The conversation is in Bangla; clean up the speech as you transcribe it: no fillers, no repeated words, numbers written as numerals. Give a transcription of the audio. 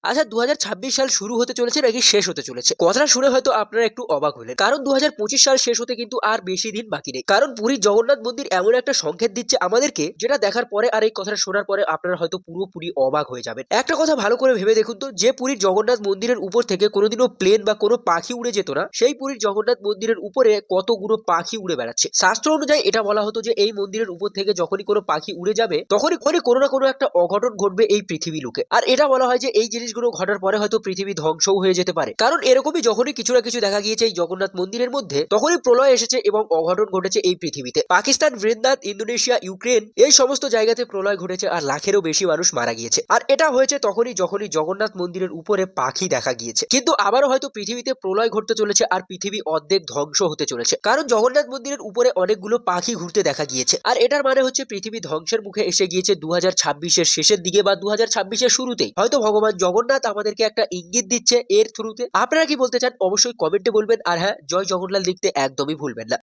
আচ্ছা, 2026 সাল শুরু হতে চলেছে নাকি শেষ হতে চলেছে? কথাটা শুনে হয়তো আপনারা একটু অবাক হলেন, কারণ 2025 সাল শেষ হতে কিন্তু আর বেশি দিন বাকি নেই। কারণ পুরীর জগন্নাথ মন্দির এমন একটা সংকেত দিচ্ছে আমাদেরকে, যেটা দেখার পরে আর এই কথাটা শোনার পরে আপনারা হয়তো পুরোপুরি অবাক হয়ে যাবেন। একটা কথা ভালো করে ভেবে দেখুন তো, যে পুরীর জগন্নাথ মন্দিরের উপর থেকে কোনোদিনও প্লেন বা কোনো পাখি উড়ে যেত না, সেই পুরীর জগন্নাথ মন্দিরের উপরে কতগুলো পাখি উড়ে বেড়াচ্ছে। শাস্ত্র অনুযায়ী এটা বলা হতো যে এই মন্দিরের উপর থেকে যখনই কোনো পাখি উড়ে যাবে, তখনই কোনো না কোনো একটা অঘটন ঘটবে এই পৃথিবী লোকে। আর এটা বলা হয় যে এই জিনিসগুলো ঘটার পরে হয়তো পৃথিবী ধ্বংসও হয়ে যেতে পারে। কারণ এরকমই যখনই কিছু না কিছু দেখা গিয়েছে এই জগন্নাথ মন্দিরের মধ্যে, তখনই প্রলয় এসেছে এবং অঘটন ঘটেছে এই পৃথিবীতে। পাকিস্তান, ভিয়েতনাম, ইন্দোনেশিয়া, ইউক্রেন, এই সমস্ত জায়গাতে প্রলয় ঘটেছে আর লাখেরও বেশি মানুষ মারা গিয়েছে। আর এটা হয়েছে যখনই জগন্নাথ মন্দিরের উপরে পাখি দেখা গিয়েছে। কিন্তু আবারও হয়তো পৃথিবীতে প্রলয় ঘটতে চলেছে আর পৃথিবী অর্ধেক ধ্বংস হতে চলেছে, কারণ জগন্নাথ মন্দিরের উপরে অনেকগুলো পাখি ঘুরতে দেখা গিয়েছে। আর এটার মানে হচ্ছে পৃথিবী ধ্বংসের মুখে এসে গিয়েছে 2026-এর শেষের দিকে বা 2026-এর শুরুতেই। হয়তো ভগবান জগন্নাথ আমাদেরকে একটা ইঙ্গিত দিচ্ছে এর থ্রুতে। আপনারা কি বলতে চান অবশ্যই কমেন্টে বলবেন। আর হ্যাঁ, জয় জগন্নাথ লিখতে একদমই ভুলবেন না।